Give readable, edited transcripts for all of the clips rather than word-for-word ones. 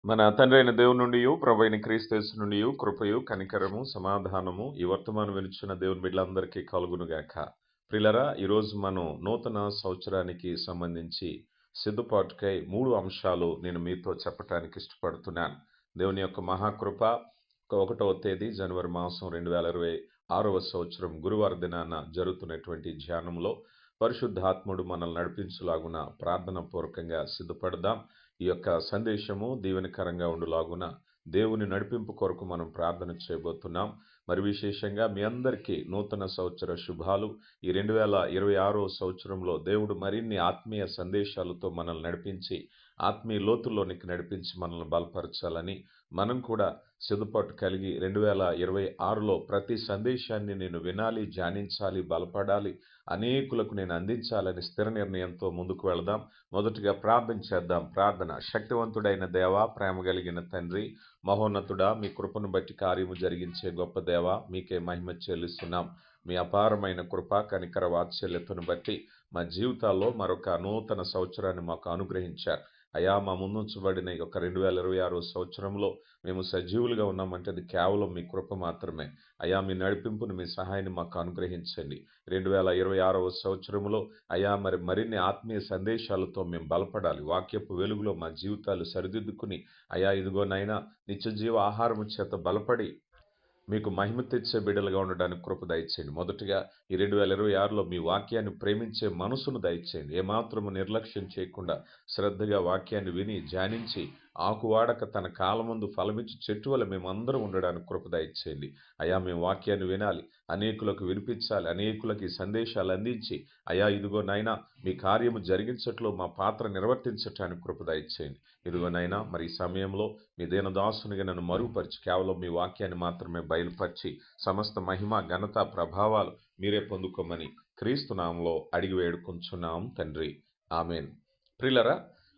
మన తండ్రి అయిన దేవుని నుండి ప్రభువైన క్రీస్తు నుండి కృపయు కనికరము సమాధానము ఈ వర్తమానం వినుచున్న దేవుని బిడ్డలందరికీ కలుగునుగాక. ప్రియులారా, ఈరోజు మనం నూతన సంవత్సరానికి సంబంధించి సిద్ధపాటుకై 3 అంశాలు నేను మీతో చెప్పడానికి ఇష్టపడుతున్నాను. దేవుని యొక్క మహాకృప 1వ తేదీ జనవరి మాసం 2026వ సంవత్సరం గురువారం దినాన జరుగుతున్నటువంటి ధ్యానంలో పరిశుద్ధాత్ముడు మనల్ని నడిపించులాగున ప్రార్థన పూర్వకంగా సిద్ధపడదాం. ఈ యొక్క సందేశము దీవెనకరంగా ఉండులాగున దేవుని నడిపింపు కొరకు మనం ప్రార్థన చేయబోతున్నాం. మరి విశేషంగా మీ అందరికీ నూతన సంవత్సర శుభాలు. ఈ 2026వ సంవత్సరంలో దేవుడు మరిన్ని ఆత్మీయ సందేశాలతో మనల్ని నడిపించి ఆత్మీయ లోతుల్లోనికి నడిపించి మనల్ని బలపరచాలని, మనం కూడా సిద్ధపాటు కలిగి 2026లో ప్రతి సందేశాన్ని నేను వినాలి, ధ్యానించాలి, బలపడాలి, అనేకులకు నేను అందించాలని స్థిర నిర్ణయంతో ముందుకు వెళదాం. మొదటిగా ప్రార్థన చేద్దాం. ప్రార్థన. శక్తివంతుడైన దేవా, ప్రేమ కలిగిన తండ్రి, మహోన్నతుడా, మీ కృపను బట్టి కార్యము జరిగించే గొప్ప దేవా, మీకే మహిమ చెల్లిస్తున్నాం. మీ అపారమైన కృప కనికర వాత్సల్యతను బట్టి మా జీవితాల్లో మరొక నూతన సంవత్సరాన్ని మాకు అనుగ్రహించారు. అయా, మా ముందుంచబడిన ఈ యొక్క 2026 సంవత్సరంలో మేము సజీవులుగా ఉన్నామంటే అది కేవలం మీ కృప మాత్రమే. అయా, మీ నడిపింపును, మీ సహాయాన్ని మాకు అనుగ్రహించండి. 2026వ సంవత్సరంలో అయా మరిన్ని ఆత్మీయ సందేశాలతో మేము బలపడాలి. వాక్యపు వెలుగులో మా జీవితాలు సరిదిద్దుకుని అయా ఇదిగోనైనా నిత్య జీవ ఆహారము చేత బలపడి మీకు మహిమ తెచ్చే బిడ్డలుగా ఉండడానికి కృప దయచేయండి. మొదటిగా ఈ 2026లో మీ వాక్యాన్ని ప్రేమించే మనసును దయచేయండి. ఏమాత్రము నిర్లక్ష్యం చేయకుండా శ్రద్ధగా వాక్యాన్ని విని ధ్యానించి ఆకువాడక తన కాలమందు ఫలమిచ్చి చెట్టు వల్ల మేమందరం ఉండడానికి కృప దయచేయండి. అయా, మేము వాక్యాన్ని వినాలి, అనేకులకు వినిపించాలి, అనేకులకు ఈ సందేశాలు అందించి అయా ఇదిగోనైనా మీ కార్యము జరిగించట్లో మా పాత్ర నిర్వర్తించటానికి కృప దయచేయండి. ఇదిగోనైనా మరి ఈ సమయంలో మీ దీనదాసునిగా నన్ను మరుగుపరిచి కేవలం మీ వాక్యాన్ని మాత్రమే బయలుపరిచి సమస్త మహిమ ఘనత ప్రభావాలు మీరే పొందుకోమని క్రీస్తు నామములో అడిగి వేడుకొంచున్నాం తండ్రి, ఆమెన్. ప్రియులారా,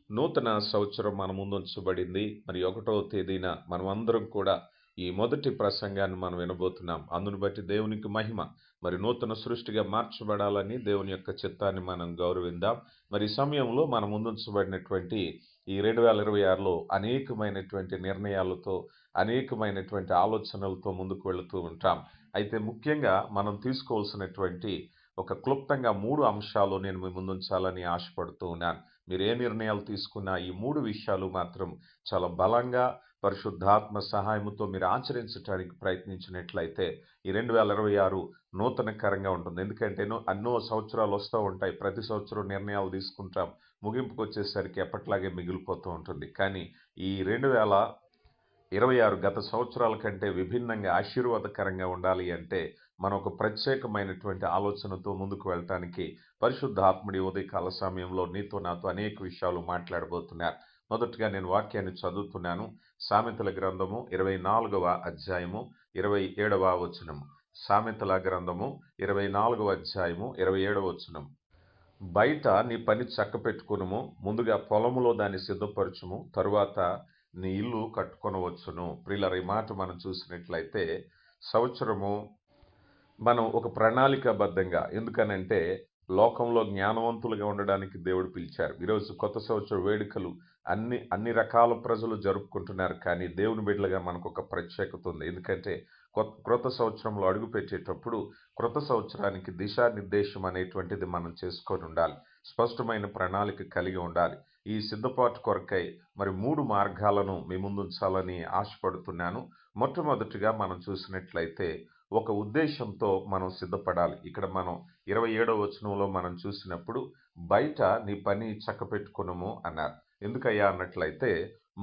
నూతన సంవత్సరం మన ముందుంచబడింది. మరి 1వ తేదీన మనం అందరం కూడా ఈ మొదటి ప్రసంగాన్ని మనం వినబోతున్నాం. అందును బట్టి దేవునికి మహిమ. మరి నూతన సృష్టిగా మార్చబడాలని దేవుని యొక్క చిత్తాన్ని మనం గౌరవిందాం. మరి ఈ సమయంలో మన ముందుంచబడినటువంటి ఈ 2026లో అనేకమైనటువంటి నిర్ణయాలతో, అనేకమైనటువంటి ఆలోచనలతో ముందుకు వెళుతూ ఉంటాం. అయితే ముఖ్యంగా మనం తీసుకోవాల్సినటువంటి ఒక క్లుప్తంగా 3 అంశాలు నేను మీ ముందుంచాలని ఆశపడుతూ ఉన్నాను. మీరు ఏ నిర్ణయాలు తీసుకున్నా ఈ 3 విషయాలు మాత్రం చాలా బలంగా పరిశుద్ధాత్మ సహాయంతో మీరు ఆచరించడానికి ప్రయత్నించినట్లయితే ఈ 2026 నూతనకరంగా ఉంటుంది. ఎందుకంటే ఎన్నో సంవత్సరాలు వస్తూ ఉంటాయి. ప్రతి సంవత్సరం నిర్ణయాలు తీసుకుంటాం, ముగింపుకు వచ్చేసరికి ఎప్పట్లాగే మిగిలిపోతూ ఉంటుంది. కానీ ఈ 2026 గత సంవత్సరాల కంటే విభిన్నంగా ఆశీర్వాదకరంగా ఉండాలి అంటే మనం ఒక ప్రత్యేకమైనటువంటి ఆలోచనతో ముందుకు వెళ్ళటానికి పరిశుద్ధాత్ముడి ఉదయకాల సమయంలో నీతో నాతో అనేక విషయాలు మాట్లాడబోతున్నారు. మొదటగా నేను వాక్యాన్ని చదువుతున్నాను. సామెతల గ్రంథము 24వ అధ్యాయము 27వ వచనము. సామెతల గ్రంథము 24వ అధ్యాయము 27వ వచనం. బయట నీ పని చక్కపెట్టుకునుము, ముందుగా పొలములో దాన్ని సిద్ధపరచుము, తరువాత నీ ఇల్లు కట్టుకొనవచ్చును. ప్రియులారా, ఈ మాట మనం చూసినట్లయితే సంవత్సరము మనం ఒక ప్రణాళికాబద్ధంగా, ఎందుకనంటే లోకంలో జ్ఞానవంతులుగా ఉండడానికి దేవుడు పిలిచారు. ఈరోజు కొత్త సంవత్సర వేడుకలు అన్ని రకాల ప్రజలు జరుపుకుంటున్నారు. కానీ దేవుని బిడ్డలుగా మనకు ఒక ప్రత్యేకత ఉంది. ఎందుకంటే క్రొత్త సంవత్సరంలో అడుగు పెట్టేటప్పుడు క్రొత్త సంవత్సరానికి దిశానిర్దేశం అనేటువంటిది మనం చేసుకొని ఉండాలి. స్పష్టమైన ప్రణాళిక కలిగి ఉండాలి. ఈ సిద్ధపాటు కొరకై మరి 3 మార్గాలను మీ ముందుంచాలని ఆశపడుతున్నాను. మొట్టమొదటిగా మనం చూసినట్లయితే ఒక ఉద్దేశంతో మనం సిద్ధపడాలి. ఇక్కడ మనం 27వ వచనంలో మనం చూసినప్పుడు బయట నీ పని చక్కపెట్టుకునము అన్నారు. ఎందుకయ్యా అన్నట్లయితే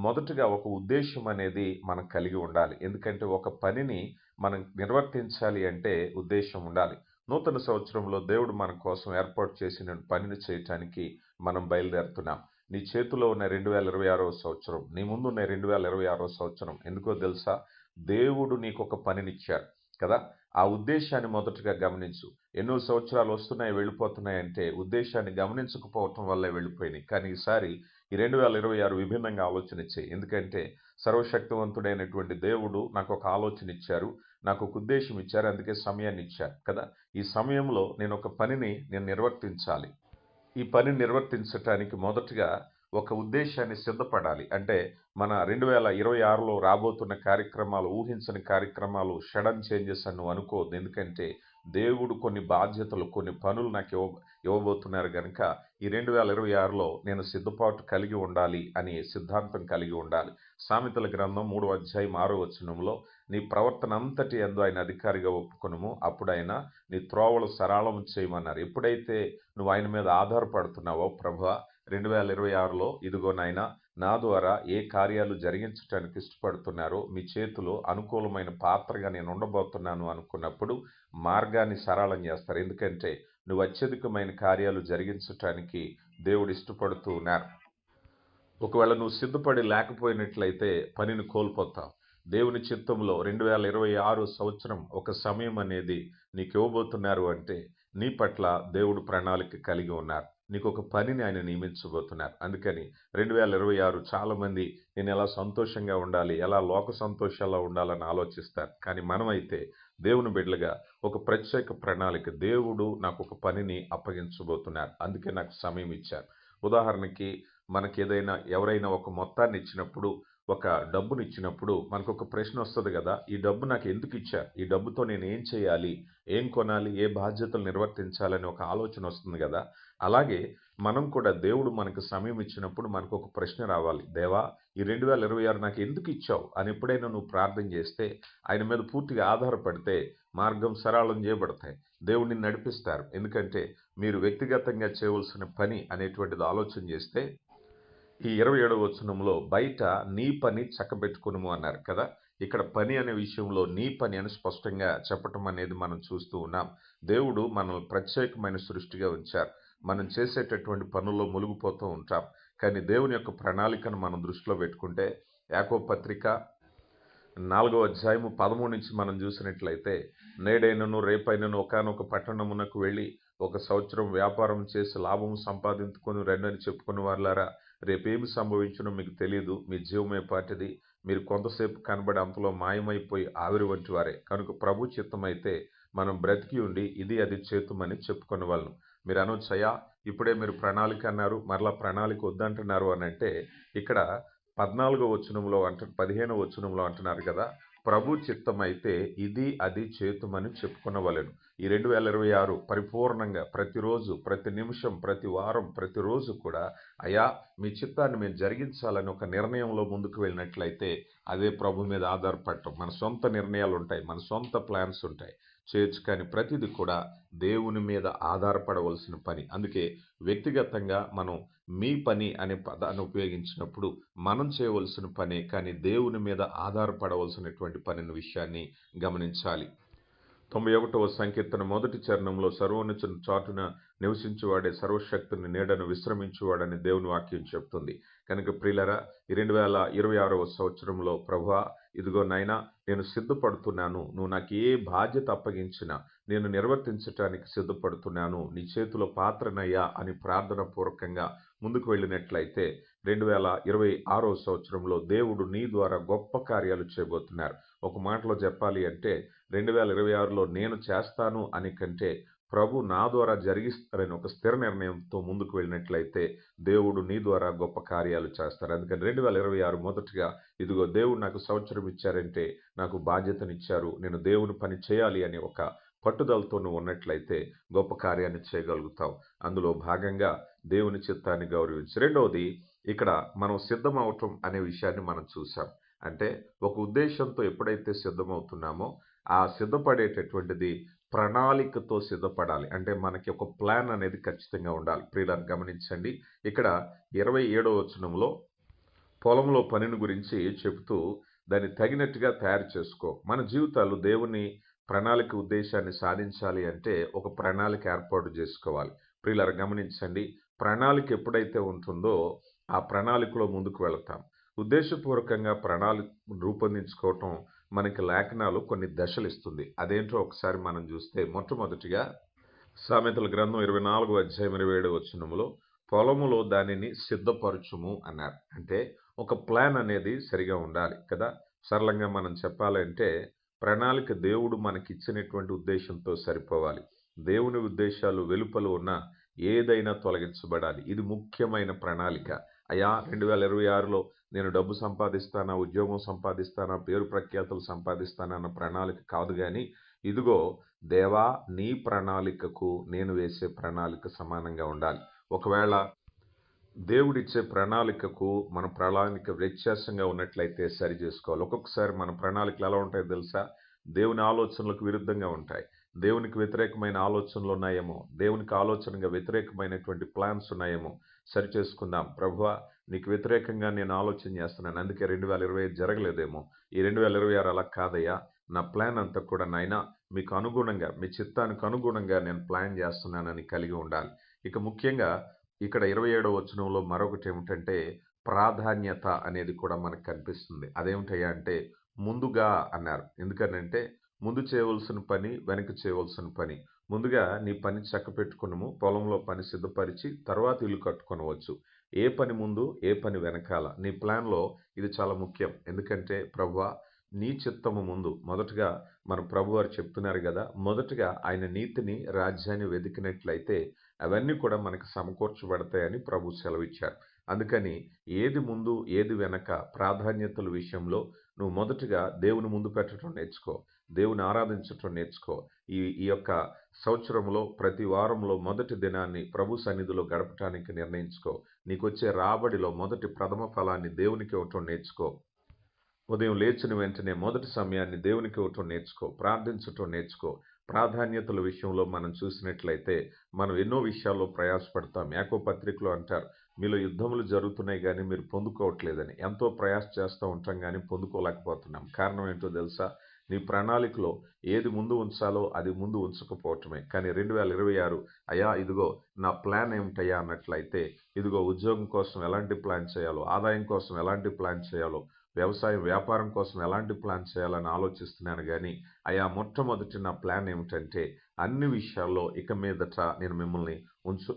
మొదటగా ఒక ఉద్దేశం అనేది మనం కలిగి ఉండాలి. ఎందుకంటే ఒక పనిని మనం నిర్వర్తించాలి అంటే ఉద్దేశం ఉండాలి. నూతన సంవత్సరంలో దేవుడు మన కోసం ఏర్పాటు చేసిన పనిని చేయటానికి మనం బయలుదేరుతున్నాం. నీ చేతిలో ఉన్న 2026వ సంవత్సరం, నీ ముందున్న 2026వ సంవత్సరం ఎందుకో తెలుసా? దేవుడు నీకు ఒక పనినిచ్చారు కదా. ఆ ఉద్దేశాన్ని మొదటగా గమనించు. ఎన్నో సంవత్సరాలు వస్తున్నాయి, వెళ్ళిపోతున్నాయంటే ఉద్దేశాన్ని గమనించకపోవటం వల్లే వెళ్ళిపోయినాయి. కానీ ఈసారి ఈ 2026 విభిన్నంగా ఆలోచన చేయి. ఎందుకంటే సర్వశక్తివంతుడైనటువంటి దేవుడు నాకు ఒక ఆలోచన ఇచ్చారు, నాకు ఒక ఉద్దేశం ఇచ్చారు, అందుకే సమయాన్ని ఇచ్చారు కదా. ఈ సమయంలో నేను ఒక పనిని నిర్వర్తించాలి. ఈ పనిని నిర్వర్తించటానికి మొదటగా ఒక ఉద్దేశాన్ని సిద్ధపడాలి. అంటే మన 2026లో రాబోతున్న కార్యక్రమాలు, ఊహించని కార్యక్రమాలు, సడన్ చేంజెస్ అని నువ్వు అనుకోవద్దు. ఎందుకంటే దేవుడు కొన్ని బాధ్యతలు, కొన్ని పనులు నాకు ఇవ్వబోతున్నారు గనుక ఈ 2026లో నేను సిద్ధపాటు కలిగి ఉండాలి అని సిద్ధాంతం కలిగి ఉండాలి. సామెతల గ్రంథం 3వ అధ్యాయం 6వ వచనంలో నీ ప్రవర్తన అంతటి యందు ఆయన అధికారిగా ఒప్పుకొనుము, అప్పుడు ఆయన నీ త్రోవలు సరళం చేయమన్నారు. ఎప్పుడైతే నువ్వు ఆయన మీద ఆధారపడుతున్నావో, ప్రభువా 2026లో ఇదిగో నాయనా నా ద్వారా ఏ కార్యాలు జరిగించటానికి ఇష్టపడుతున్నారో మీ చేతిలో అనుకూలమైన పాత్రగా నేను ఉండబోతున్నాను అనుకున్నప్పుడు మార్గాన్ని సరళం చేస్తారు. ఎందుకంటే నువ్వు అత్యధికమైన కార్యాలు జరిగించటానికి దేవుడు ఇష్టపడుతూ ఉన్నారు. ఒకవేళ నువ్వు సిద్ధపడి లేకపోయినట్లయితే పనిని కోల్పోతావు. దేవుని చిత్తంలో 2026 సంవత్సరం ఒక సమయం అనేది నీకు ఇవ్వబోతున్నారు అంటే నీ పట్ల దేవుడు ప్రణాళిక కలిగి ఉన్నారు. నీకు ఒక పనిని ఆయన నియమించబోతున్నారు. అందుకని 2026 చాలామంది నేను ఎలా సంతోషంగా ఉండాలి, ఎలా లోక సంతోషాల్లో ఉండాలని ఆలోచిస్తారు. కానీ మనమైతే దేవుని బిడ్డలుగా ఒక ప్రత్యేక ప్రణాళిక, దేవుడు నాకు ఒక పనిని అప్పగించబోతున్నారు, అందుకే నాకు సమయం ఇచ్చారు. ఉదాహరణకి మనకి ఎవరైనా ఒక మొత్తాన్ని ఇచ్చినప్పుడు, ఒక డబ్బుని ఇచ్చినప్పుడు మనకు ఒక ప్రశ్న వస్తుంది కదా, ఈ డబ్బు నాకు ఎందుకు ఇచ్చారు, ఈ డబ్బుతో నేను ఏం చేయాలి, ఏం కొనాలి, ఏ బాధ్యతలు నిర్వర్తించాలని ఒక ఆలోచన వస్తుంది కదా. అలాగే మనం కూడా దేవుడు మనకు సమయం ఇచ్చినప్పుడు మనకు ఒక ప్రశ్న రావాలి, దేవా ఈ 2026 నాకు ఎందుకు ఇచ్చావు అని ఎప్పుడైనా నువ్వు ప్రార్థన చేస్తే, ఆయన మీద పూర్తిగా ఆధారపడితే మార్గం సరళం చేయబడతాయి. దేవుడిని నడిపిస్తారు. ఎందుకంటే మీరు వ్యక్తిగతంగా చేయవలసిన పని అనేటువంటిది ఆలోచన చేస్తే ఈ 27వ వచనంలో బయట నీ పని చక్కబెట్టుకునుము అన్నారు కదా. ఇక్కడ పని అనే విషయంలో నీ పని అని స్పష్టంగా చెప్పటం అనేది మనం చూస్తూ ఉన్నాం. దేవుడు మనల్ని ప్రత్యేకమైన సృష్టిగా ఉంచారు. మనం చేసేటటువంటి పనుల్లో మునిగిపోతూ ఉంటాం. కానీ దేవుని యొక్క ప్రణాళికను మనం దృష్టిలో పెట్టుకుంటే యాకోబు పత్రిక 4వ అధ్యాయము 13 నుంచి మనం చూసినట్లయితే, నేడైనను రేపైనను ఒకానొక పట్టణమునకు వెళ్ళి 1 సంవత్సరం వ్యాపారం చేసి లాభం సంపాదించుకొని రండని చెప్పుకుని వారులారా, రేపేమి సంభవించునో మీకు తెలియదు, మీ జీవమే పాటిది, మీరు కొంతసేపు కనబడి అంతలో మాయమైపోయి ఆవిరి వంటి వారే. కనుక ప్రభు చిత్తమైతే మనం బ్రతికి ఉండి ఇది అది చేతుమని చెప్పుకునే వాళ్ళను. మీరు అనొచ్చయ్యా, ఇప్పుడే మీరు ప్రణాళిక అన్నారు, మరలా ప్రణాళిక వద్దంటున్నారు అని అంటే, ఇక్కడ 15వ వచనంలో అంటున్నారు కదా, ప్రభు చిత్తమైతే ఇది అది చేతుమని చెప్పుకునవలెను. ఈ 2026 పరిపూర్ణంగా ప్రతిరోజు, ప్రతి నిమిషం, ప్రతి వారం, ప్రతిరోజు కూడా అయ్యా మీ చిత్తాన్ని మేము జరిగించాలని ఒక నిర్ణయంలో ముందుకు వెళ్ళినట్లయితే అదే ప్రభు మీద ఆధారపడటం. మన సొంత నిర్ణయాలు ఉంటాయి, మన సొంత ప్లాన్స్ ఉంటాయి, చేయొచ్చు. కానీ ప్రతిదీ కూడా దేవుని మీద ఆధారపడవలసిన పని. అందుకే వ్యక్తిగతంగా మనం మీ పని అనే పదాన్ని ఉపయోగించినప్పుడు మనం చేయవలసిన పనే, కానీ దేవుని మీద ఆధారపడవలసినటువంటి పని అనే విషయాన్ని గమనించాలి. 91వ సంకీర్తన 1టి చరణంలో సర్వోన్నతుని చాటున నివసించువాడే సర్వశక్తుని నీడను విశ్రమించువాడని దేవుని వాక్యం చెప్తుంది. కనుక ప్రియులరా, ఈ 2026వ సంవత్సరంలో ప్రభువా ఇదిగో నాయనా నేను సిద్ధపడుతున్నాను, నువ్వు నాకు ఏ బాధ్యత అప్పగించినా నేను నిర్వర్తించటానికి సిద్ధపడుతున్నాను, నీ చేతిలో పాత్రనయ్యా అని ప్రార్థన పూర్వకంగా ముందుకు వెళ్ళినట్లయితే 2026వ సంవత్సరంలో దేవుడు నీ ద్వారా గొప్ప కార్యాలు చేయబోతున్నారు. ఒక మాటలో చెప్పాలి అంటే 2026లో నేను చేస్తాను అని కంటే ప్రభు నా ద్వారా జరిగిస్తారని ఒక స్థిర నిర్ణయంతో ముందుకు వెళ్ళినట్లయితే దేవుడు నీ ద్వారా గొప్ప కార్యాలు చేస్తారు. అందుకని 2026 మొదటగా ఇదిగో దేవుడు నాకు సంవత్సరం ఇచ్చారంటే నాకు బాధ్యతనిచ్చారు, నేను దేవుని పని చేయాలి అని ఒక పట్టుదలతో నువ్వు ఉన్నట్లయితే గొప్ప కార్యాన్ని చేయగలుగుతావు. అందులో భాగంగా దేవుని చిత్తాన్ని గౌరవించి, రెండవది ఇక్కడ మనం సిద్ధమవటం అనే విషయాన్ని మనం చూసాం. అంటే ఒక ఉద్దేశంతో ఎప్పుడైతే సిద్ధమవుతున్నామో ఆ సిద్ధపడేటటువంటిది ప్రణాళికతో సిద్ధపడాలి. అంటే మనకి ఒక ప్లాన్ అనేది ఖచ్చితంగా ఉండాలి. ప్రియులారా గమనించండి, ఇక్కడ 27వ వచనంలో పొలంలో పనిని గురించి చెబుతూ దాన్ని తగినట్టుగా తయారు చేసుకో. మన జీవితాలు దేవుని ప్రణాళిక ఉద్దేశాన్ని సాధించాలి అంటే ఒక ప్రణాళిక ఏర్పాటు చేసుకోవాలి. ప్రియులారా గమనించండి, ప్రణాళిక ఎప్పుడైతే ఉంటుందో ఆ ప్రణాళికలో ముందుకు వెళతాం. ఉద్దేశపూర్వకంగా ప్రణాళిక రూపొందించుకోవటం మనకి లేఖనాలు కొన్ని దశలు ఇస్తుంది. అదేంటో ఒకసారి మనం చూస్తే, మొట్టమొదటిగా సామెతల గ్రంథం 24వ అధ్యాయం 27వ వచనంలో పొలములో దానిని సిద్ధపరచుము అన్నారు. అంటే ఒక ప్లాన్ అనేది సరిగా ఉండాలి కదా. సరళంగా మనం చెప్పాలంటే ప్రణాళిక దేవుడు మనకిచ్చినటువంటి ఉద్దేశంతో సరిపోవాలి. దేవుని ఉద్దేశాలు వెలుపల ఉన్న ఏదైనా తొలగించబడాలి. ఇది ముఖ్యమైన ప్రణాళిక. అయ్యా 2026లో నేను డబ్బు సంపాదిస్తానా, ఉద్యోగం సంపాదిస్తానా, పేరు ప్రఖ్యాతులు సంపాదిస్తానా అన్న ప్రణాళిక కాదు గాని, ఇదిగో దేవా నీ ప్రణాళికకు నేను వేసే ప్రణాళిక సమానంగా ఉండాలి. ఒకవేళ దేవుడిచ్చే ప్రణాళికకు మన ప్రణాళిక వ్యత్యాసంగా ఉన్నట్లయితే సరి చేసుకోవాలి. ఒక్కొక్కసారి మన ప్రణాళికలు ఎలా ఉంటాయో తెలుసా? దేవుని ఆలోచనలకు విరుద్ధంగా ఉంటాయి. దేవునికి వ్యతిరేకమైన ఆలోచనలు ఉన్నాయేమో, దేవునికి ఆలోచనగా వ్యతిరేకమైనటువంటి ప్లాన్స్ ఉన్నాయేమో సరి చేసుకుందాం. ప్రభువా నీకు వ్యతిరేకంగా నేను ఆలోచన చేస్తున్నాను, అందుకే 2025 జరగలేదేమో, ఈ 2026 అలా కాదయ్యా, నా ప్లాన్ అంతా కూడా నాయనా మీకు అనుగుణంగా, మీ చిత్తానికి అనుగుణంగా నేను ప్లాన్ చేస్తున్నానని కలిగి ఉండాలి. ఇక ముఖ్యంగా ఇక్కడ 27వ వచనంలో మరొకటి ఏమిటంటే ప్రాధాన్యత అనేది కూడా మనకు కనిపిస్తుంది. అదేమిటయ్యా అంటే ముందుగా అన్నారు. ఎందుకనంటే ముందు చేయవలసిన పని, వెనక చేయవలసిన పని. ముందుగా నీ పని చక్కపెట్టుకునము, పొలంలో పని సిద్ధపరిచి తర్వాత ఇల్లు కట్టుకొనవచ్చు. ఏ పని ముందు, ఏ పని వెనకాల, నీ ప్లాన్‌లో ఇది చాలా ముఖ్యం. ఎందుకంటే ప్రభువా నీ చిత్తము ముందు. మొదటగా మన ప్రభువారు చెప్తున్నారు గదా! మొదటగా ఆయన నీతిని, రాజ్యాన్ని వెతికినట్లయితే అవన్నీ కూడా మనకు సమకూర్చబడతాయని ప్రభు సెలవిచ్చారు. అందుకని ఏది ముందు, ఏది వెనక ప్రాధాన్యతల విషయంలో నువ్వు మొదటగా దేవుని ముందు పెట్టడం నేర్చుకో. దేవుని ఆరాధించటం నేర్చుకో. ఈ ఈ యొక్క సంవత్సరంలో ప్రతి వారంలో మొదటి దినాన్ని ప్రభు సన్నిధిలో గడపటానికి నిర్ణయించుకో. నీకొచ్చే రాబడిలో మొదటి ప్రథమ ఫలాన్ని దేవునికి ఇవ్వటం నేర్చుకో. ఉదయం లేచిన వెంటనే మొదటి సమయాన్ని దేవునికి ఇవ్వటం నేర్చుకో. ప్రార్థించటం నేర్చుకో. ప్రాధాన్యతల విషయంలో మనం చూసినట్లయితే మనం ఎన్నో విషయాల్లో ప్రయాసపడతాం. యాకోబు పత్రికలో అంటారు, మీలో యుద్ధములు జరుగుతున్నాయి కానీ మీరు పొందుకోవట్లేదని. ఎంతో ప్రయాస చేస్తూ ఉంటాం కానీ పొందుకోలేకపోతున్నాం. కారణం ఏంటో తెలుసా? నీ ప్రణాళికలో ఏది ముందు ఉంచాలో అది ముందు ఉంచకపోవటమే. కానీ 2026 అయ్యా ఇదిగో నా ప్లాన్ ఏమిటయ్యా అన్నట్లయితే, ఇదిగో ఉద్యోగం కోసం ఎలాంటి ప్లాన్ చేయాలో, ఆదాయం కోసం ఎలాంటి ప్లాన్ చేయాలో, వ్యవసాయం వ్యాపారం కోసం ఎలాంటి ప్లాన్ చేయాలని ఆలోచిస్తున్నాను కానీ అయ్యా మొట్టమొదటి నా ప్లాన్ ఏమిటంటే అన్ని విషయాల్లో ఇక మీదట నేను మిమ్మల్ని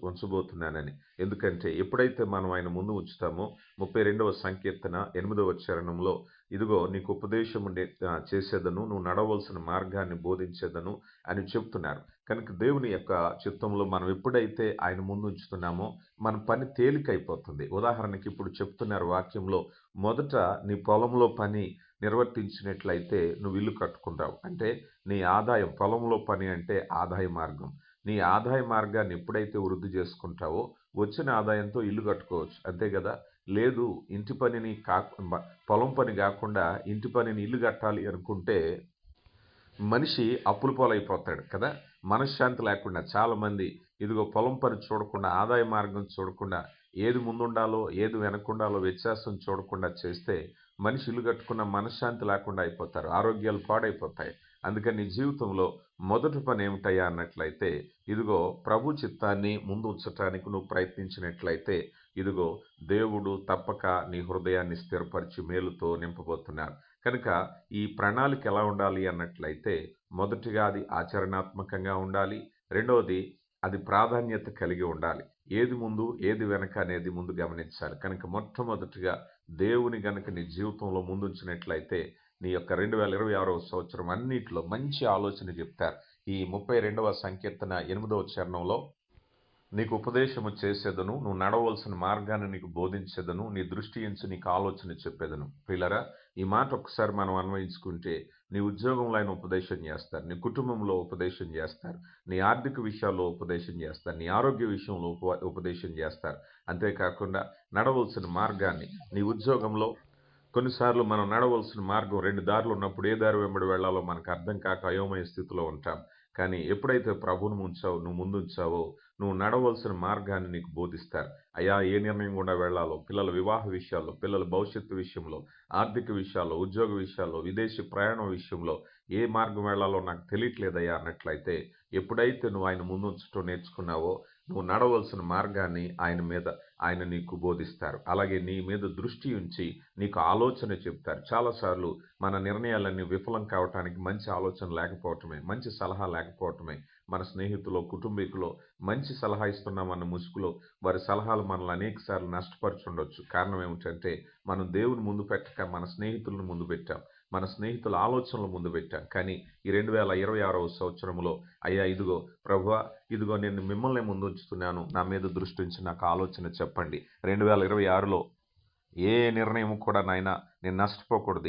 ఉంచబోతున్నానని. ఎందుకంటే ఎప్పుడైతే మనం ఆయన ముందు ఉంచుతామో 32వ సంకీర్తన 8వ చరణంలో ఇదిగో నీకు ఉపదేశము చేసేదను, నువ్వు నడవలసిన మార్గాన్ని బోధించేదను అని చెప్తున్నారు. కనుక దేవుని యొక్క చిత్తంలో మనం ఎప్పుడైతే ఆయన ముందు ఉంచుతున్నామో మన పని తేలికైపోతుంది. ఉదాహరణకి ఇప్పుడు చెప్తున్నారు వాక్యంలో, మొదట నీ పొలంలో పని నిర్వర్తించినట్లయితే నువ్వు ఇల్లు కట్టుకుంటావు. అంటే నీ ఆదాయం, పొలంలో పని అంటే ఆదాయ మార్గం. నీ ఆదాయ మార్గాన్ని ఎప్పుడైతే వృద్ధి చేసుకుంటావో వచ్చిన ఆదాయంతో ఇల్లు కట్టుకోవచ్చు. అంతే కదా? లేదు ఇంటి పనిని పొలం పని కాకుండా ఇంటి పనిని ఇల్లు కట్టాలి అనుకుంటే మనిషి అప్పుల పాలైపోతాడు కదా! మనశ్శాంతి లేకుండా చాలామంది ఇదిగో పొలం పని చూడకుండా, ఆదాయ మార్గం చూడకుండా, ఏది ముందుండాలో, ఏది వెనకుండాలో వ్యత్యాసం చూడకుండా చేస్తే మనిషి ఇల్లు కట్టుకున్న మనశ్శాంతి లేకుండా అయిపోతారు. ఆరోగ్యాలు పాడైపోతాయి. అందుకని నీ జీవితంలో మొదటి పని ఏమిటయ్యా అన్నట్లయితే, ఇదిగో ప్రభు చిత్తాన్ని ముందు ఉంచటానికి నువ్వు ప్రయత్నించినట్లయితే, ఇదిగో దేవుడు తప్పక నీ హృదయాన్ని స్థిరపరిచి మేలుతో నింపబోతున్నారు. కనుక ఈ ప్రణాళిక ఎలా ఉండాలి అన్నట్లయితే మొదటిగా అది ఆచరణాత్మకంగా ఉండాలి. రెండవది అది ప్రాధాన్యత కలిగి ఉండాలి. ఏది ముందు ఏది వెనక అనేది ముందు గమనించాలి. కనుక మొట్టమొదటిగా దేవుని గనుక నీ జీవితంలో ముందుంచినట్లయితే నీ యొక్క 2026వ సంవత్సరం అన్నిటిలో మంచి ఆలోచన చెప్తారు. ఈ 32వ సంకీర్తన 8వ చరణంలో నీకు ఉపదేశము చేసేదను, నువ్వు నడవలసిన మార్గాన్ని నీకు బోధించేదను, నీ దృష్టి ఎంచి నీకు ఆలోచన చెప్పేదను. ప్రియులారా ఈ మాట ఒకసారి మనం అన్వయించుకుంటే నీ ఉద్యోగంలో ఆయన ఉపదేశం చేస్తారు, నీ కుటుంబంలో ఉపదేశం చేస్తారు, నీ ఆర్థిక విషయాల్లో ఉపదేశం చేస్తారు, నీ ఆరోగ్య విషయంలో ఉపదేశం చేస్తారు. అంతేకాకుండా నడవలసిన మార్గాన్ని నీ ఉద్యోగంలో కొన్నిసార్లు మనం నడవలసిన మార్గం 2 దారులు ఉన్నప్పుడు ఏ దారి వెంబడి వెళ్ళాలో మనకు అర్థం కాక అయోమయ స్థితిలో ఉంటాం. కానీ ఎప్పుడైతే ప్రభువును నువ్వు ముందుంచావో నువ్వు నడవలసిన మార్గాన్ని నీకు బోధిస్తారు. అయ్యా ఏ నిర్ణయం గుండా వెళ్ళాలో, పిల్లల వివాహ విషయాల్లో, పిల్లల భవిష్యత్తు విషయంలో, ఆర్థిక విషయాల్లో, ఉద్యోగ విషయాల్లో, విదేశీ ప్రయాణం విషయంలో ఏ మార్గం వెళ్ళాలో నాకు తెలియట్లేదయ్యా అన్నట్లయితే ఎప్పుడైతే నువ్వు ఆయన ముందుంచటం నేర్చుకున్నావో నువ్వు నడవలసిన మార్గాన్ని ఆయన నీకు బోధిస్తారు. అలాగే నీ మీద దృష్టి ఉంచి నీకు ఆలోచన చెప్తారు. చాలాసార్లు మన నిర్ణయాలన్నీ విఫలం కావటానికి మంచి ఆలోచన లేకపోవటమే, మంచి సలహా లేకపోవటమే. మన స్నేహితులో, కుటుంబీకులో మంచి సలహా ఇస్తున్నామన్న ముసుగులో వారి సలహాలు మనల్ని అనేక సార్లు నష్టపరుచుండొచ్చు. కారణం ఏమిటంటే మనం దేవుని ముందు పెట్టక మన స్నేహితులను ముందు పెట్టాం, మన స్నేహితుల ఆలోచనలు ముందు పెట్టాం. కానీ ఈ 2026వ సంవత్సరంలో అయ్యా ఇదిగో ప్రభువా, ఇదిగో నేను మిమ్మల్ని ముందుంచుతున్నాను, నా మీద దృష్టి ఉంచి నాకు ఆలోచన చెప్పండి చెప్పండి. 2026లో ఏ నిర్ణయం కూడా నాయన నేను నష్టపోకూడదు.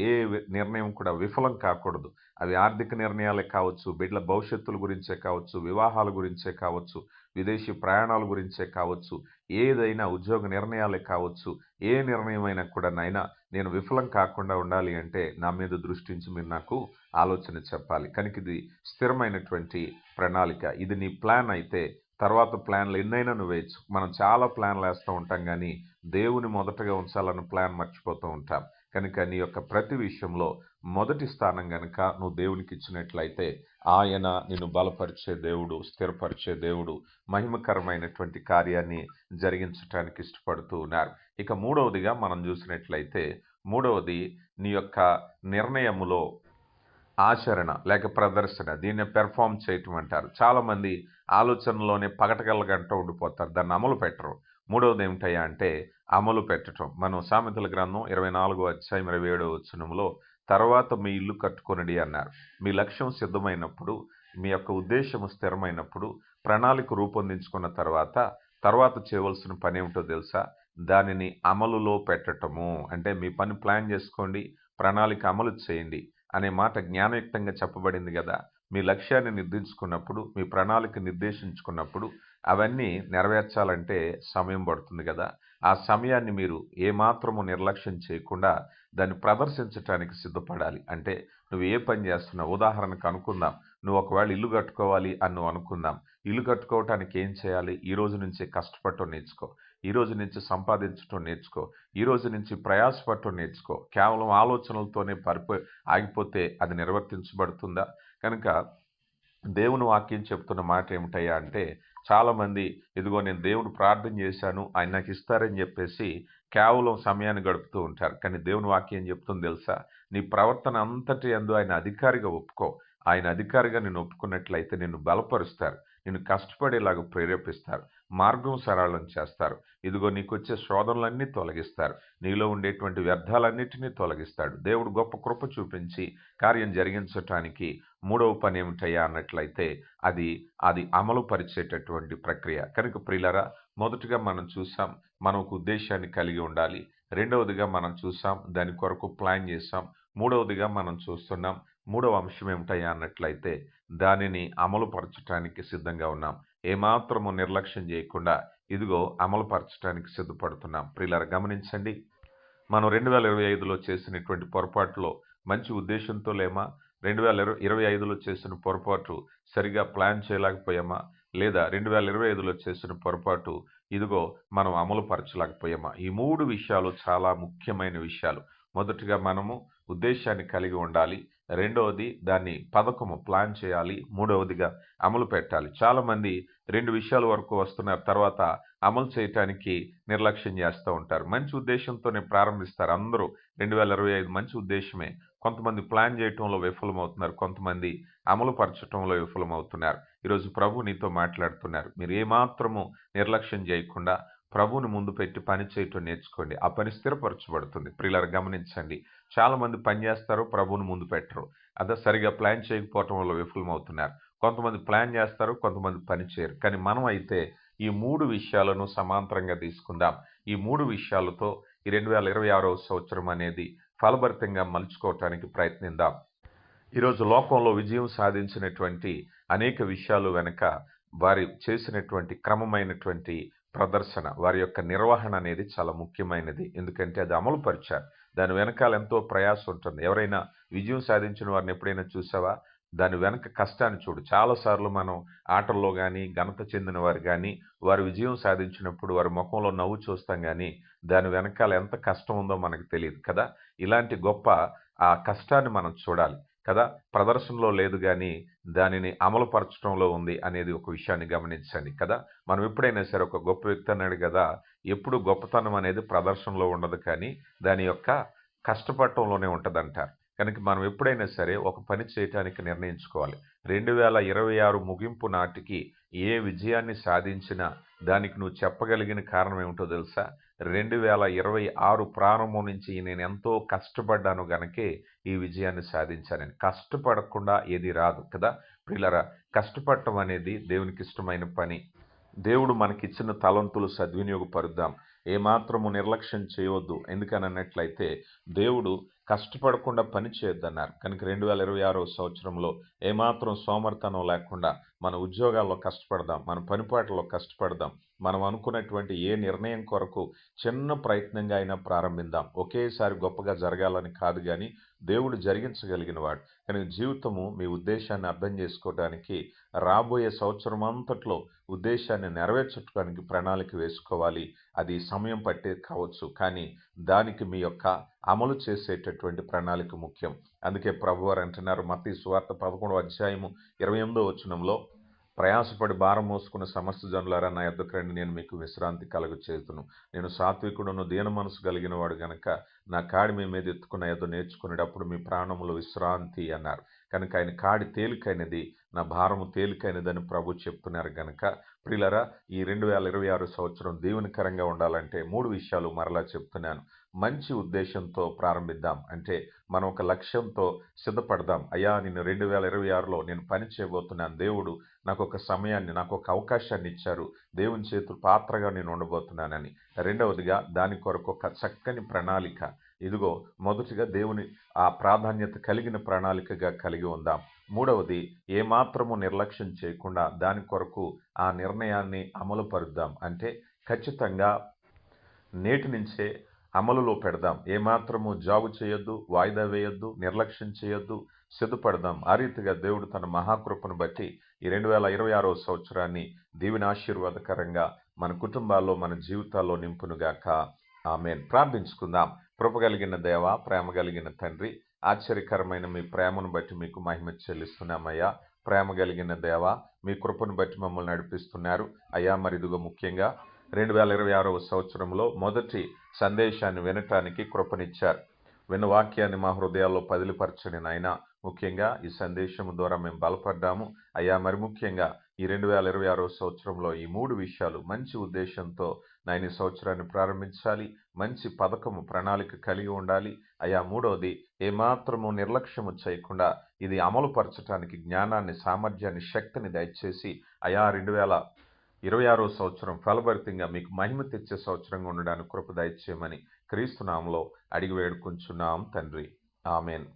నిర్ణయం కూడా విఫలం కాకూడదు. అవి ఆర్థిక నిర్ణయాలే కావచ్చు, బిడ్డల భవిష్యత్తుల గురించే కావచ్చు, వివాహాల గురించే కావచ్చు, విదేశీ ప్రయాణాల గురించే కావచ్చు, ఏదైనా ఉద్యోగ నిర్ణయాలే కావచ్చు, ఏ నిర్ణయమైనా కూడా నాయన నేను విఫలం కాకుండా ఉండాలి అంటే నా మీద దృష్టించి మీరు నాకు ఆలోచన చెప్పాలి. కనుక ఇది స్థిరమైనటువంటి ప్రణాళిక. ఇది నీ ప్లాన్ అయితే తర్వాత ప్లాన్లు ఎన్నైనా నువ్వు వేయచ్చు. మనం చాలా ప్లాన్లు వేస్తూ ఉంటాం కానీ దేవుని మొదటగా ఉంచాలన్న ప్లాన్ మర్చిపోతూ ఉంటాం. కనుక నీ యొక్క ప్రతి విషయంలో మొదటి స్థానం గనుక నువ్వు దేవునికి ఇచ్చినట్లయితే ఆయన నిన్ను బలపరిచే దేవుడు, స్థిరపరిచే దేవుడు, మహిమకరమైనటువంటి కార్యాన్ని జరిగించటానికి ఇష్టపడుతూ ఉన్నారు. ఇక మూడవదిగా మనం చూసినట్లయితే మూడవది నీ యొక్క నిర్ణయములో ఆచరణ లేక ప్రదర్శన, దీన్ని పెర్ఫామ్ చేయటం అంటారు. చాలామంది ఆలోచనలోనే పగటగలగంటూ ఉండిపోతారు, దాన్ని అమలు పెట్టరు. మూడవది ఏమిటయ్యా అంటే అమలు పెట్టడం. మనం సామెతల గ్రంథం 24వ అధ్యాయం 27వ వచనంలో తర్వాత మీ ఇల్లు కట్టుకొనుడి అన్నారు. మీ లక్ష్యం సిద్ధమైనప్పుడు, మీ యొక్క ఉద్దేశము స్థిరమైనప్పుడు, ప్రణాళిక రూపొందించుకున్న తర్వాత చేయవలసిన పని ఏమిటో తెలుసా? దానిని అమలులో పెట్టటము. అంటే మీ పని ప్లాన్ చేసుకోండి, ప్రణాళిక అమలు చేయండి అనే మాట జ్ఞానయుక్తంగా చెప్పబడింది కదా. మీ లక్ష్యాన్ని నిర్దించుకున్నప్పుడు, మీ ప్రణాళిక నిర్దేశించుకున్నప్పుడు అవన్నీ నెరవేర్చాలంటే సమయం పడుతుంది కదా. ఆ సమయాన్ని మీరు ఏమాత్రము నిర్లక్ష్యం చేయకుండా దాన్ని ప్రదర్శించటానికి సిద్ధపడాలి. అంటే నువ్వు ఏ పని చేస్తున్నావు, ఉదాహరణకు అనుకుందాం, నువ్వు ఒకవేళ ఇల్లు కట్టుకోవాలి అని నువ్వు అనుకుందాం. ఇల్లు కట్టుకోవటానికి ఏం చేయాలి? ఈ రోజు నుంచి కష్టపడటం నేర్చుకో, ఈ రోజు నుంచి సంపాదించటం నేర్చుకో, ఈ రోజు నుంచి ప్రయాసపడటం నేర్చుకో. కేవలం ఆలోచనలతోనే ఆగిపోతే అది నిర్వర్తించబడుతుందా? కనుక దేవుని వాక్యం చెప్తున్న మాట ఏమిటయ్యా అంటే చాలామంది ఇదిగో నేను దేవుడు ప్రార్థన చేశాను ఆయన నాకు ఇస్తారని చెప్పేసి కేవలం సమయాన్ని గడుపుతూ ఉంటారు. కానీ దేవుని వాక్యం చెప్తుంది తెలుసా? నీ ప్రవర్తన అంతటి యందు ఆయన అధికారిగా ఒప్పుకో. ఆయన అధికారిగా నిన్ను ఒప్పుకున్నట్లయితే నిన్ను బలపరుస్తారు, నిన్ను కష్టపడేలాగా ప్రేరేపిస్తారు, మార్గం సరళం చేస్తారు. ఇదిగో నీకు వచ్చే శోధనలన్నీ తొలగిస్తారు, నీలో ఉండేటువంటి వ్యర్థాలన్నిటినీ తొలగిస్తాడు. దేవుడు గొప్ప కృప చూపించి కార్యం జరిగించటానికి మూడవ పని ఏమిటయ్యా అన్నట్లయితే అది అమలు పరిచేటటువంటి ప్రక్రియ. కనుక ప్రియులరా, మొదటగా మనం చూసాం మనం ఒక ఉద్దేశాన్ని కలిగి ఉండాలి. రెండవదిగా మనం చూసాం దాని కొరకు ప్లాన్ చేసాం. మూడవదిగా మనం చూస్తున్నాం మూడవ అంశం ఏమిటయ్యా అన్నట్లయితే దానిని అమలు పరచటానికి సిద్ధంగా ఉన్నాం. ఏమాత్రము నిర్లక్ష్యం చేయకుండా ఇదిగో అమలు పరచటానికి సిద్ధపడుతున్నాం. ప్రియులారా గమనించండి, మనం 2025లో చేసినటువంటి పొరపాటులో మంచి ఉద్దేశంతో లేమా? 2025లో చేసిన పొరపాటు సరిగా ప్లాన్ చేయలేకపోయామా? లేదా 2025లో చేసిన పొరపాటు ఇదిగో మనం అమలు పరచలేకపోయామా? ఈ మూడు విషయాలు చాలా ముఖ్యమైన విషయాలు. మొదటిగా మనము ఉద్దేశాన్ని కలిగి ఉండాలి, రెండవది దాన్ని పథకము ప్లాన్ చేయాలి, మూడవదిగా అమలు పెట్టాలి. చాలామంది రెండు విషయాల వరకు వస్తున్నారు, తర్వాత అమలు చేయటానికి నిర్లక్ష్యం చేస్తూ ఉంటారు. మంచి ఉద్దేశంతోనే ప్రారంభిస్తారు అందరూ. 2025 మంచి ఉద్దేశమే. కొంతమంది ప్లాన్ చేయటంలో విఫలమవుతున్నారు, కొంతమంది అమలు పరచటంలో విఫలమవుతున్నారు. ఈరోజు ప్రభు నీతో మాట్లాడుతున్నారు. మీరు ఏమాత్రము నిర్లక్ష్యం చేయకుండా ప్రభువుని ముందు పెట్టి పని చేయటం నేర్చుకోండి. ఆ పని స్థిరపరచబడుతుంది. ప్రియులారా గమనించండి, చాలామంది పని చేస్తారు, ప్రభువుని ముందు పెట్టరు. అదే సరిగా ప్లాన్ చేయకపోవటం వల్ల విఫలమవుతున్నారు. కొంతమంది ప్లాన్ చేస్తారు, కొంతమంది పని చేయరు. కానీ మనం అయితే ఈ మూడు విషయాలను సమాంతరంగా తీసుకుందాం. ఈ మూడు విషయాలతో ఈ 2026వ సంవత్సరం అనేది ఫలభరితంగా మలుచుకోవటానికి ప్రయత్నిద్దాం. ఈరోజు లోకంలో విజయం సాధించినటువంటి అనేక విషయాలు వెనుక వారి చేసినటువంటి క్రమమైనటువంటి ప్రదర్శన, వారి యొక్క నిర్వహణ అనేది చాలా ముఖ్యమైనది. ఎందుకంటే అది అమలు పరిచారు. దాని వెనకాల ఎంతో ప్రయాసం ఉంటుంది. ఎవరైనా విజయం సాధించిన వారిని ఎప్పుడైనా చూసావా? దాని వెనక కష్టాన్ని చూడు. చాలాసార్లు మనం ఆటల్లో కానీ ఘనత చెందిన వారు కానీ వారు విజయం సాధించినప్పుడు వారి ముఖంలో నవ్వు చూస్తాం కానీ దాని వెనకాల ఎంత కష్టం ఉందో మనకు తెలియదు కదా. ఇలాంటి గొప్ప ఆ కష్టాన్ని మనం చూడాలి కదా. ప్రదర్శనలో లేదు కానీ దానిని అమలుపరచడంలో ఉంది అనేది ఒక విషయాన్ని గమనించండి కదా. మనం ఎప్పుడైనా సరే ఒక గొప్ప వ్యక్తి అన్నాడు కదా, ఎప్పుడు గొప్పతనం అనేది ప్రదర్శనలో ఉండదు కానీ దాని యొక్క కష్టపడటంలోనే ఉంటుందంటారు. కనుక మనం ఎప్పుడైనా సరే ఒక పని చేయటానికి నిర్ణయించుకోవాలి. 2026 ముగింపు నాటికి ఏ విజయాన్ని సాధించినా దానికి నువ్వు చెప్పగలిగిన కారణం ఏమిటో తెలుసా? 2026 ప్రారంభం నుంచి నేను ఎంతో కష్టపడ్డాను గనకే ఈ విజయాన్ని సాధించానని. కష్టపడకుండా ఏది రాదు కదా. ప్రియులారా, కష్టపడటం అనేది దేవునికి ఇష్టమైన పని. దేవుడు మనకిచ్చిన తలంతులు సద్వినియోగపరుద్దాం. ఏమాత్రము నిర్లక్ష్యం చేయవద్దు. ఎందుకనన్నట్లయితే దేవుడు కష్టపడకుండా పని చేయొద్దన్నారు. కనుక 2026వ సంవత్సరంలో ఏమాత్రం సోమరితనం లేకుండా మన ఉద్యోగాల్లో కష్టపడదాం, మన పనిపాట్లలో కష్టపడదాం. మనం అనుకున్నటువంటి ఏ నిర్ణయం కొరకు చిన్న ప్రయత్నంగా అయినా ప్రారంభిద్దాం. ఒకేసారి గొప్పగా జరగాలని కాదు కానీ దేవుడు జరిగించగలిగిన వాడు. కనుక జీవితము మీ ఉద్దేశాన్ని అర్థం చేసుకోవడానికి రాబోయే సంవత్సరం అంతట్లో ఉద్దేశాన్ని నెరవేర్చడానికి ప్రణాళిక వేసుకోవాలి. అది సమయం పట్టేది కావచ్చు, కానీ దానికి మీ యొక్క అమలు చేసేటటువంటి ప్రణాళిక ముఖ్యం. అందుకే ప్రభువారు అంటున్నారు మత్తయి సువార్త 11వ అధ్యాయము 28వ వచనంలో, ప్రయాసపడి భారం మోసుకున్న సమస్త జనులారా నా యొద్దకు రండి, నేను మీకు విశ్రాంతి కలుగచేయుదును. నేను సాత్వికుడును దీన మనసు కలిగిన వాడు గనక నా కాడి మీ మీద ఎత్తుకున్న యొద్ద నేర్చుకునేటప్పుడు మీ ప్రాణములు విశ్రాంతి అన్నారు. కనుక ఆయన కాడి తేలికైనది, నా భారము తేలికైనదని ప్రభు చెప్తున్నారు. గనక ప్రియులరా, ఈ 2026 సంవత్సరం దీవెనకరంగా ఉండాలంటే 3 విషయాలు మరలా చెప్తున్నాను. మంచి ఉద్దేశంతో ప్రారంభిద్దాం. అంటే మనం ఒక లక్ష్యంతో సిద్ధపడదాం. అయ్యా, నేను 2026లో నేను పని చేయబోతున్నాను. దేవుడు నాకు ఒక సమయాన్ని, నాకు ఒక అవకాశాన్ని ఇచ్చారు. దేవుని చేతులు పాత్రగా నేను ఉండబోతున్నానని. రెండవదిగా దాని కొరకు ఒక చక్కని ప్రణాళిక. ఇదిగో మొదటిగా దేవుని ఆ ప్రాధాన్యత కలిగిన ప్రణాళికగా కలిగి ఉందాం. మూడవది, ఏమాత్రము నిర్లక్ష్యం చేయకుండా దాని కొరకు ఆ నిర్ణయాన్ని అమలు పరుద్దాం. అంటే ఖచ్చితంగా నేటి నుంచే అమలులో పెడదాం. ఏమాత్రము జాగు చేయొద్దు, వాయిదా వేయొద్దు, నిర్లక్ష్యం చేయొద్దు, సిద్ధపడదాం. ఆ రీతిగా దేవుడు తన మహాకృపను బట్టి ఈ 2026వ సంవత్సరాన్ని దీవెన ఆశీర్వాదకరంగా మన కుటుంబాల్లో, మన జీవితాల్లో నింపునుగాక. ఆమేన్. ప్రార్థించుకుందాం. కృప కలిగిన దేవ, ప్రేమ కలిగిన తండ్రి, ఆశ్చర్యకరమైన మీ ప్రేమను బట్టి మీకు మహిమ చెల్లిస్తున్నామయ్యా. ప్రేమ కలిగిన దేవ, మీ కృపను బట్టి మమ్మల్ని నడిపిస్తున్నారు అయ్యా. మరి ఇదిగో ముఖ్యంగా 2026వ సంవత్సరంలో మొదటి సందేశాన్ని వినటానికి కృపనిచ్చారు. విన్న వాక్యాన్ని మా హృదయాల్లో పదిలిపరచని నాయన, ముఖ్యంగా ఈ సందేశం ద్వారా మేము బలపడ్డాము అయ్యా. మరి ముఖ్యంగా ఈ 2026వ సంవత్సరంలో ఈ 3 విషయాలు మంచి ఉద్దేశంతో నాయన ఈ సంవత్సరాన్ని ప్రారంభించాలి. మంచి పథకము, ప్రణాళిక కలిగి ఉండాలి అయ్యా. మూడవది, ఏమాత్రము నిర్లక్ష్యము చేయకుండా ఇది అమలు పరచడానికి జ్ఞానాన్ని, సామర్థ్యాన్ని, శక్తిని దయచేసి అయా 2026వ సంవత్సరం ఫలభరితంగా మీకు మహిమ తెచ్చే సంవత్సరంగా ఉండడానికి కృప దయచేయమని క్రీస్తు నామములో అడిగి వేడుకుంటున్నాం తండ్రి. ఆమేన్.